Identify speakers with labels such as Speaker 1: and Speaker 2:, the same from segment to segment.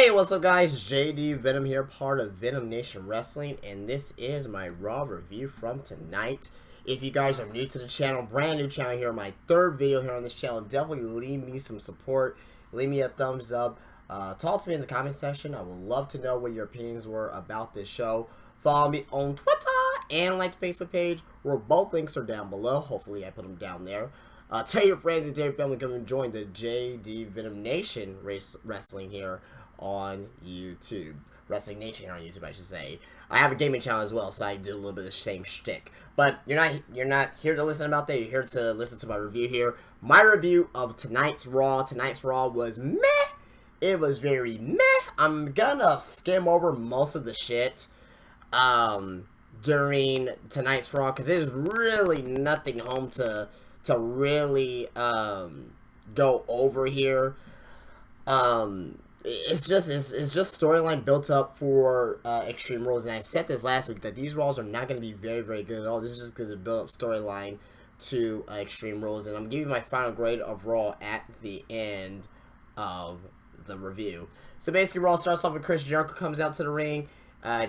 Speaker 1: Hey, what's up guys? JD Venom here, part of Venom Nation Wrestling, and this is my Raw review from tonight. If you guys are new to the channel, brand new channel here, my third video here on this channel, definitely leave me some support, leave me a thumbs up, talk to me in the comment section. I would love to know what your opinions were about this show. Follow me on Twitter and like the Facebook page, where both links are down below. Hopefully I put them down there. Tell your friends and tell your family to come and join the JD Venom Nation Wrestling here on YouTube. Wrestling Nation here on YouTube, I should say. I have a gaming channel as well, so I do a little bit of the same shtick. But you're not here to listen about that. You're here to listen to my review here. My review of tonight's Raw. Tonight's Raw was meh. It was very meh. I'm gonna skim over most of the shit during tonight's Raw, because there's really nothing home to really go over here. It's just storyline built up for Extreme Rules, and I said this last week that these Raws are not going to be very, very good at all. This is just because it built up storyline to Extreme Rules, and I'm giving you my final grade of Raw at the end of the review. So basically, Raw starts off with Chris Jericho comes out to the ring.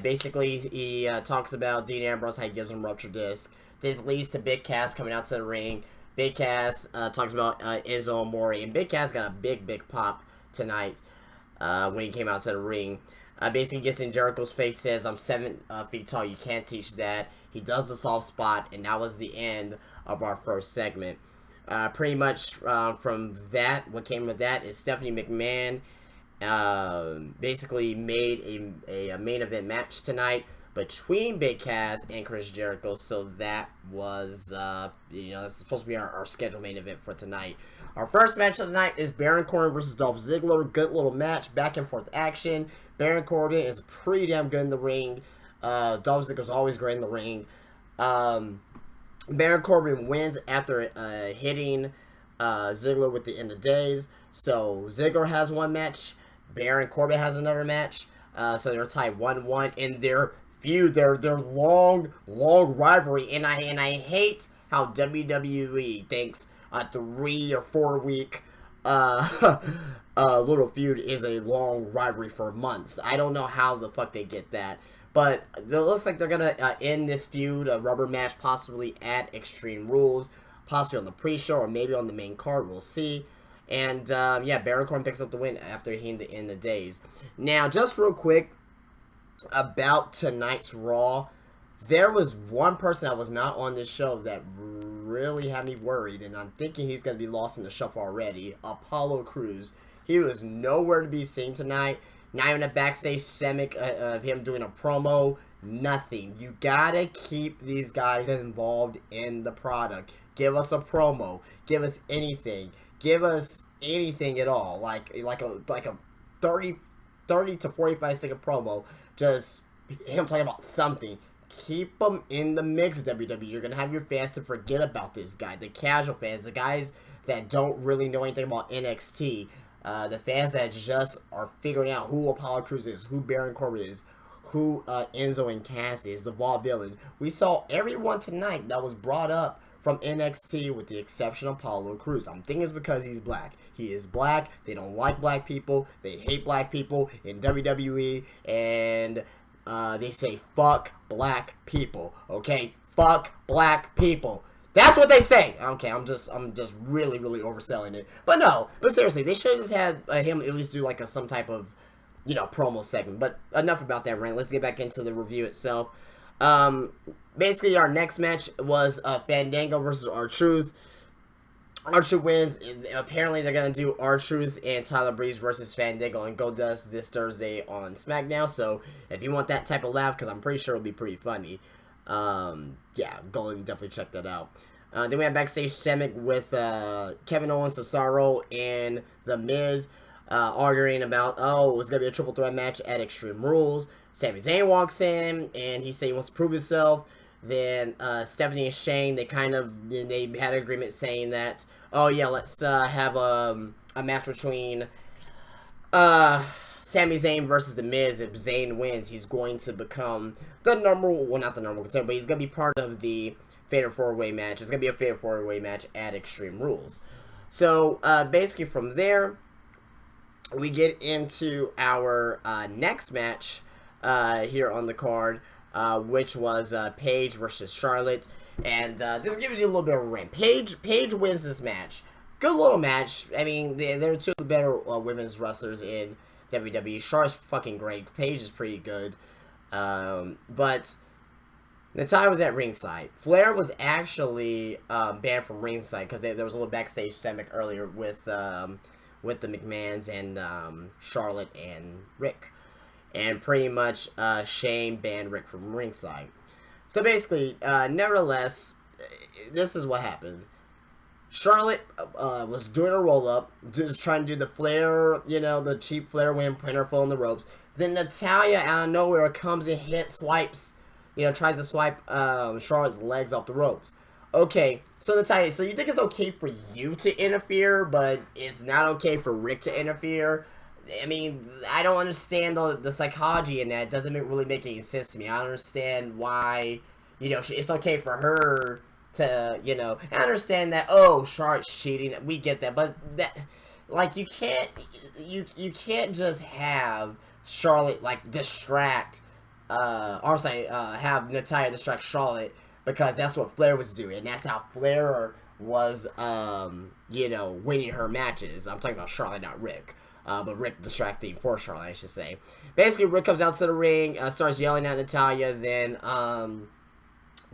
Speaker 1: Basically, he talks about Dean Ambrose, how he gives him rupture disc. This leads to Big Cass coming out to the ring. Big Cass talks about Enzo Amore, and Big Cass got a big pop tonight when he came out to the ring. Basically gets in Jericho's face, says, "I'm 7 feet tall, you can't teach that." He does the soft spot, and that was the end of our first segment. Pretty much from that, what came with that is Stephanie McMahon basically made a main event match tonight between Big Cass and Chris Jericho, so that was, that's supposed to be our scheduled main event for tonight. Our first match of the night is Baron Corbin versus Dolph Ziggler. Good little match, back and forth action. Baron Corbin is pretty damn good in the ring. Dolph Ziggler's always great in the ring. Baron Corbin wins after hitting Ziggler with the end of days. So Ziggler has one match, Baron Corbin has another match. So they're tied 1-1 in their feud, their long rivalry, and I hate how WWE thinks a 3 or 4 week little feud is a long rivalry for months. I don't know how the fuck they get that, but it looks like they're gonna end this feud, a rubber match, possibly at Extreme Rules, possibly on the pre-show or maybe on the main card. We'll see. And yeah, Baron Corbin picks up the win after hitting the end of days. Now, just real quick about tonight's Raw, there was one person that was not on this show that really had me worried, and I'm thinking he's going to be lost in the shuffle already. Apollo Crews. He was nowhere to be seen tonight. Not even a backstage segment of him doing a promo. Nothing. You gotta keep these guys involved in the product. Give us a promo. Give us anything. Give us anything at all. Like a 30 to 45 second promo. Just him talking about something. Keep them in the mix, WWE. You're going to have your fans to forget about this guy. The casual fans, the guys that don't really know anything about NXT. The fans that just are figuring out who Apollo Crews is, who Baron Corbin is, who Enzo and Cass is, the Vaudevillains. We saw everyone tonight that was brought up from NXT with the exception of Apollo Crews. I'm thinking it's because he's black. He is black. They don't like black people. They hate black people in WWE. And they say, fuck black people, okay? Fuck black people. That's what they say. Okay, I'm just really overselling it. But no, but seriously, they should have just had him at least do like some type of, promo segment. But enough about that rant. Let's get back into the review itself. Basically, our next match was Fandango versus R-Truth. R-Truth wins. Apparently, they're going to do R-Truth and Tyler Breeze versus Fandango and Goldust this Thursday on SmackDown. So, if you want that type of laugh, because I'm pretty sure it'll be pretty funny, yeah, go and definitely check that out. Then we have backstage segment with Kevin Owens, Cesaro, and The Miz arguing about, it's going to be a triple threat match at Extreme Rules. Sami Zayn walks in, and he said he wants to prove himself. Then Stephanie and Shane, they had an agreement saying that, oh yeah, let's have a match between Sami Zayn versus The Miz. If Zayn wins, he's going to become the not the number one contender, but he's going to be part of the Fatal 4-Way match. It's going to be a Fatal 4-Way match at Extreme Rules. So, basically from there, we get into our next match here on the card, which was Paige versus Charlotte. And this gives you a little bit of a rant. Paige wins this match. Good little match. I mean, they're two of the better women's wrestlers in WWE. Charlotte's fucking great. Paige is pretty good. But Natalya was at ringside. Flair was actually banned from ringside because there was a little backstage stomach earlier with the McMahons and Charlotte and Rick. And pretty much Shane banned Rick from ringside. So basically, nevertheless, this is what happened. Charlotte was doing a roll-up, just trying to do the Flair, the cheap Flair win, putting her foot on the ropes. Then Natalya, out of nowhere, comes and swipes, tries to swipe Charlotte's legs off the ropes. Okay, so Natalya, so you think it's okay for you to interfere, but it's not okay for Rick to interfere? I mean, I don't understand the psychology in that. It doesn't really make any sense to me. I don't understand why, it's okay for her to, I understand that, oh, Charlotte's cheating. We get that. But that, like, you can't just have Charlotte, like, distract, have Natalya distract Charlotte because that's what Flair was doing. And that's how Flair was, winning her matches. I'm talking about Charlotte, not Rick. But Rick distracting for Charlotte, I should say. Basically, Rick comes out to the ring, starts yelling at Natalya,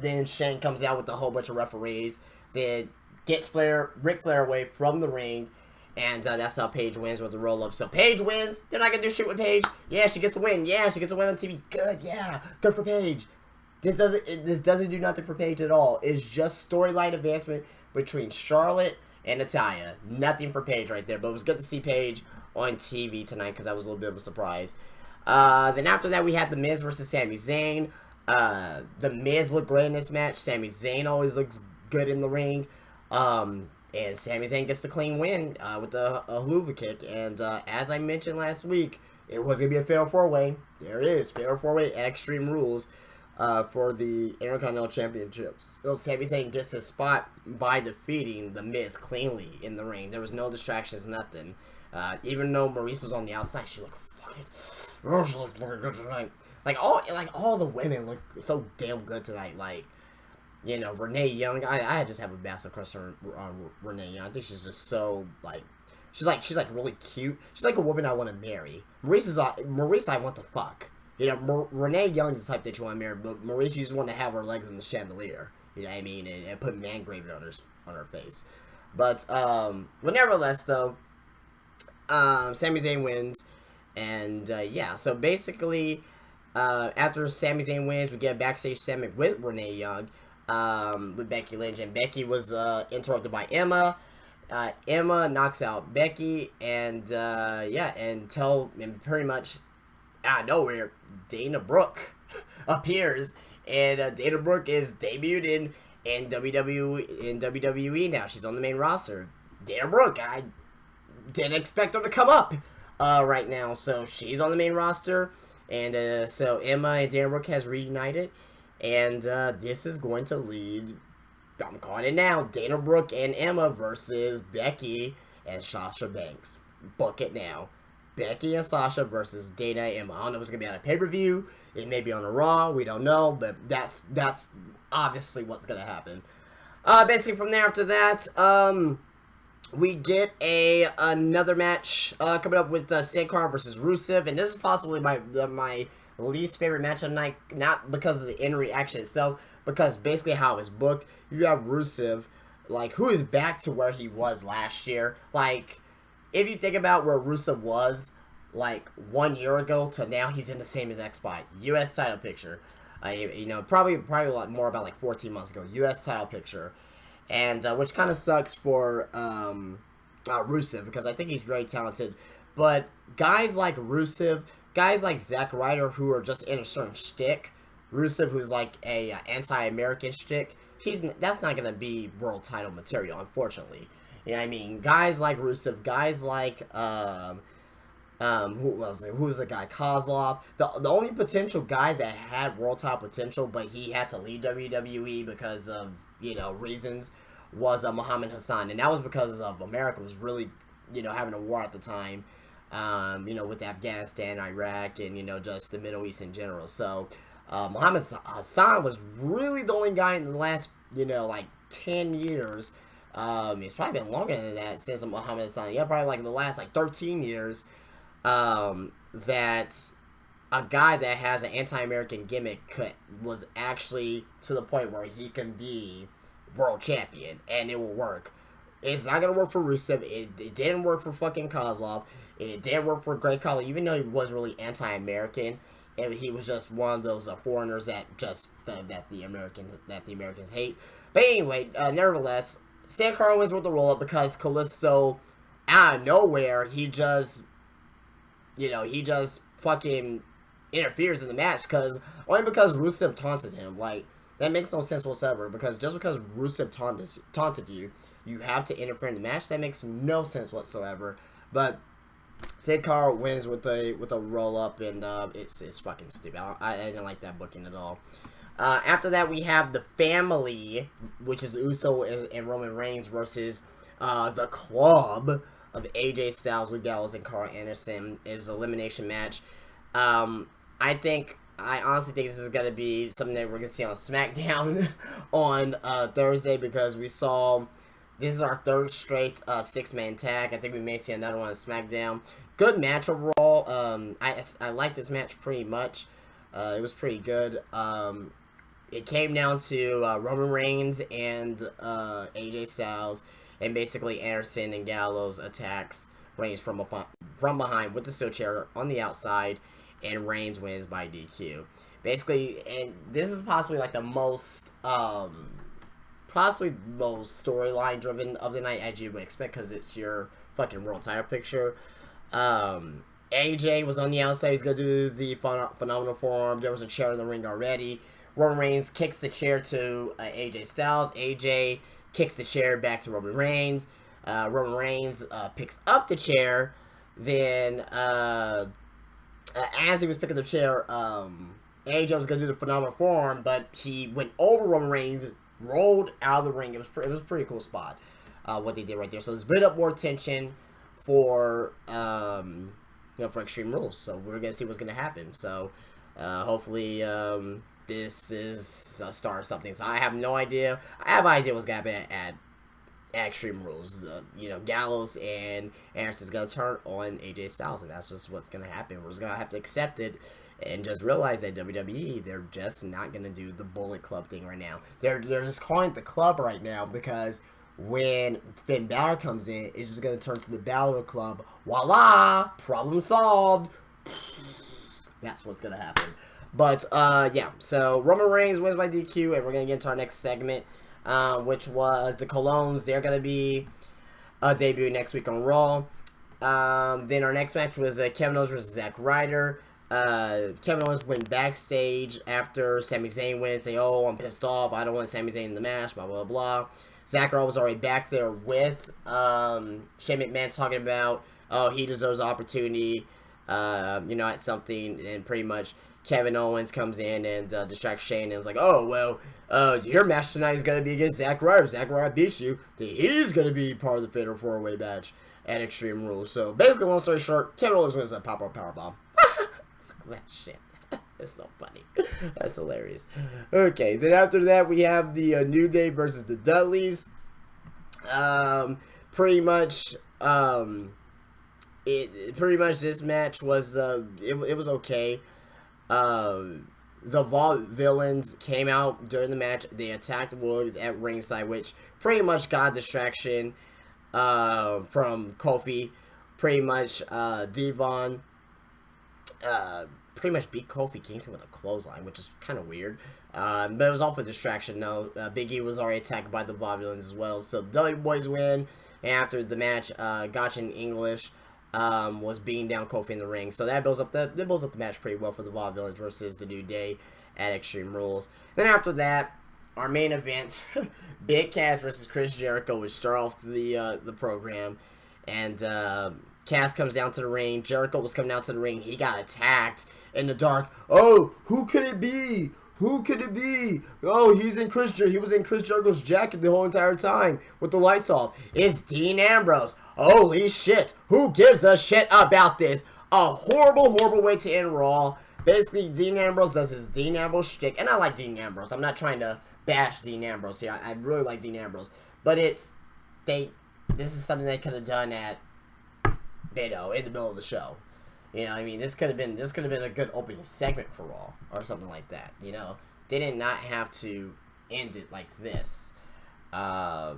Speaker 1: then Shane comes out with a whole bunch of referees, then gets Ric Flair away from the ring, and that's how Paige wins with the roll-up. So Paige wins. They're not going to do shit with Paige. Yeah, she gets a win. Yeah, she gets a win on TV. Good, yeah. Good for Paige. This doesn't do nothing for Paige at all. It's just storyline advancement between Charlotte and Natalya. Nothing for Paige right there, but it was good to see Paige on TV tonight because that was a little bit of a surprise. Then after that, we had The Miz versus Sami Zayn. The Miz looked great in this match. Sami Zayn always looks good in the ring. And Sami Zayn gets the clean win with a hoover kick. And as I mentioned last week, it was going to be a fatal 4-way. There it is, fatal 4-way at Extreme Rules for the Intercontinental Championships. So Sami Zayn gets his spot by defeating The Miz cleanly in the ring. There was no distractions, nothing. Even though Maurice was on the outside, she looked fucking... she looked good tonight. All the women look so damn good tonight. Like, Renee Young. I just have a massive crush on Renee Young. I think she's just so she's really cute. She's like a woman I want to marry. Maurice I want to fuck. Renee Young is the type that you want to marry, but Maurice you just want to have her legs in the chandelier. You know what I mean, and put man gravy on her face. But nevertheless though, Sami Zayn wins, and yeah. So basically. After Sami Zayn wins, we get a backstage segment with Renee Young, with Becky Lynch, and Becky was interrupted by Emma. Emma knocks out Becky, and pretty much out of nowhere, Dana Brooke appears, and Dana Brooke is debuted in WWE now. She's on the main roster. Dana Brooke, I didn't expect her to come up right now, so she's on the main roster. And so Emma and Dana Brooke has reunited, and this is going to lead, I'm calling it now, Dana Brooke and Emma versus Becky and Sasha Banks. Book it now. Becky and Sasha versus Dana and Emma. I don't know if it's going to be on a pay-per-view. It may be on a Raw. We don't know, but that's obviously what's going to happen. Basically from there after that, we get another match coming up with Sin Cara versus Rusev, and this is possibly my least favorite match of the night, not because of the in-reaction itself, because basically how it's booked. You have Rusev, who is back to where he was last year. If you think about where Rusev was, 1 year ago to now, he's in the same exact spot. U.S. title picture. Probably a lot more about 14 months ago. U.S. title picture. And which kind of sucks for Rusev, because I think he's very talented. But guys like Rusev, guys like Zack Ryder, who are just in a certain shtick, Rusev, who's a anti-American shtick, that's not going to be world title material, unfortunately. You know what I mean? Guys like Rusev, guys like, who was the guy? Kozlov. The only potential guy that had world title potential, but he had to leave WWE because of, reasons, was Muhammad Hassan. And that was because of America was really, having a war at the time. with Afghanistan, Iraq, and, just the Middle East in general. So, Muhammad Hassan was really the only guy in the last, 10 years. It's probably been longer than that since Muhammad Hassan. Yeah, probably like in the last 13 years. That a guy that has an anti-American gimmick was actually to the point where he can be world champion, and it will work. It's not gonna work for Rusev. It didn't work for fucking Kozlov. It didn't work for Great Khali, even though he was really anti-American. And he was just one of those foreigners that the Americans hate. But anyway, nevertheless, Sin Cara wins with the roll up because Kalisto, out of nowhere, he just fucking interferes in the match only because Rusev taunted him. Like, that makes no sense whatsoever, because just because Rusev taunted you, you have to interfere in the match. That makes no sense whatsoever. But Sin Cara wins with a roll up, and it's fucking stupid. I didn't like that booking at all. After that, we have the family, which is Uso and Roman Reigns versus the club of AJ Styles, Luke Gallows, and Carl Anderson. Is an elimination match. I honestly think this is going to be something that we're going to see on SmackDown on Thursday, because we saw this is our third straight six-man tag. I think we may see another one on SmackDown. Good match overall. I like this match pretty much. It was pretty good. It came down to Roman Reigns and AJ Styles, and basically Anderson and Gallows attacks Reigns from behind with the steel chair on the outside, and Reigns wins by DQ. Basically, and this is possibly the most storyline driven of the night, as you would expect, because it's your fucking world title picture. AJ was on the outside. He's gonna do the phenomenal forearm. There was a chair in the ring already. Roman Reigns kicks the chair to AJ Styles. AJ kicks the chair back to Roman Reigns. Roman Reigns picks up the chair. Then, as he was picking the chair, AJ was going to do the phenomenal forearm, but he went over Roman Reigns, rolled out of the ring. It was a pretty cool spot, what they did right there. So let's build up more tension for for Extreme Rules. So we're going to see what's going to happen. So hopefully this is a start of something. So I have no idea. I have an idea what's going to happen at Extreme Rules. Gallows and Anderson's going to turn on AJ Styles, and that's just what's going to happen. We're just going to have to accept it and just realize that WWE, they're just not going to do the Bullet Club thing right now. They're just calling it the club right now, because when Finn Balor comes in, it's just going to turn to the Balor Club. Voila! Problem solved! That's what's going to happen. But, yeah. So, Roman Reigns wins by DQ, and we're going to get into our next segment, which was the Colognes. They're going to be debuting next week on Raw. Then our next match was Kevin Owens versus Zack Ryder. Kevin Owens went backstage after Sami Zayn wins, saying, "Oh, I'm pissed off. I don't want Sami Zayn in the match, blah, blah, blah." Zack Ryder was already back there with Shane McMahon, talking about, oh, he deserves an opportunity, at something, and pretty much Kevin Owens comes in and distracts Shane, and is like, "Oh, well, your match tonight is going to be against Zack Ryder. If Zack Ryder beats you, then he's going to be part of the Fatal 4-Way match at Extreme Rules." So, basically, long story short, Kevin Owens wins a pop-up powerbomb. That shit. That's so funny. That's hilarious. Okay, then after that, we have the New Day versus the Dudleys. Pretty much this match was, it was okay. The Vaudevillains came out during the match. They attacked Woods at ringside, which pretty much got a distraction from Kofi. Pretty much Devon pretty much beat Kofi Kingston with a clothesline, which is kind of weird. But it was all for distraction, though. Big E was already attacked by the Vaudevillains as well. So Dudley Boys win. And after the match, Gotcha in English was beating down Kofi in the ring. So that builds up the match pretty well for the Vaudevillains versus the New Day at Extreme Rules. Then after that, our main event, Big Cass versus Chris Jericho, would start off the program. And Cass comes down to the ring. Jericho was coming down to the ring. He got attacked in the dark. Oh, who could it be? Who could it be? Oh, he was in Chris Jericho's jacket the whole entire time with the lights off. It's Dean Ambrose. Holy shit. Who gives a shit about this? A horrible, horrible way to end Raw. Basically, Dean Ambrose does his Dean Ambrose shtick. And I like Dean Ambrose. I'm not trying to bash Dean Ambrose here. I really like Dean Ambrose. But this is something they could have done at, in the middle of the show. You know, I mean, this could have been a good opening segment for Raw or something like that. You know, they did not have to end it like this. So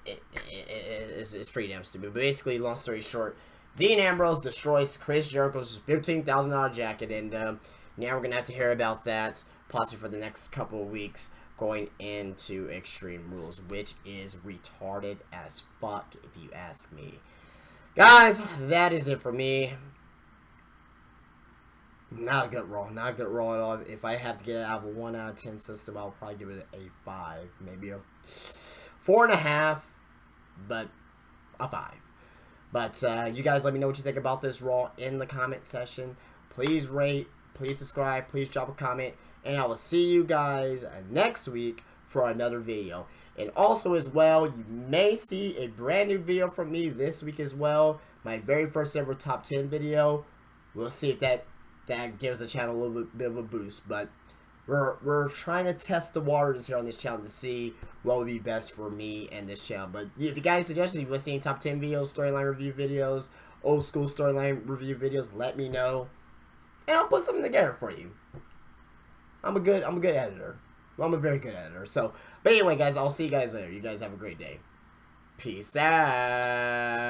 Speaker 1: it's pretty damn stupid. But basically, long story short, Dean Ambrose destroys Chris Jericho's $15,000 jacket, and now we're gonna have to hear about that possibly for the next couple of weeks going into Extreme Rules, which is retarded as fuck if you ask me. Guys, that is it for me. Not a good Raw. Not a good Raw at all. If I have to get it out of a 1 out of 10 system, I'll probably give it a 5. Maybe a 4.5. But a 5. But you guys let me know what you think about this Raw in the comment section. Please rate. Please subscribe. Please drop a comment. And I will see you guys next week for another video. And also as well, you may see a brand new video from me this week as well. My very first ever top 10 video. We'll see if that gives the channel a little bit of a boost. But we're trying to test the waters here on this channel to see what would be best for me and this channel. But if you guys suggest you listening to top 10 videos, storyline review videos, old school storyline review videos, let me know. And I'll put something together for you. I'm a good editor. Well, I'm a very good editor. So, but anyway, guys, I'll see you guys later. You guys have a great day. Peace out.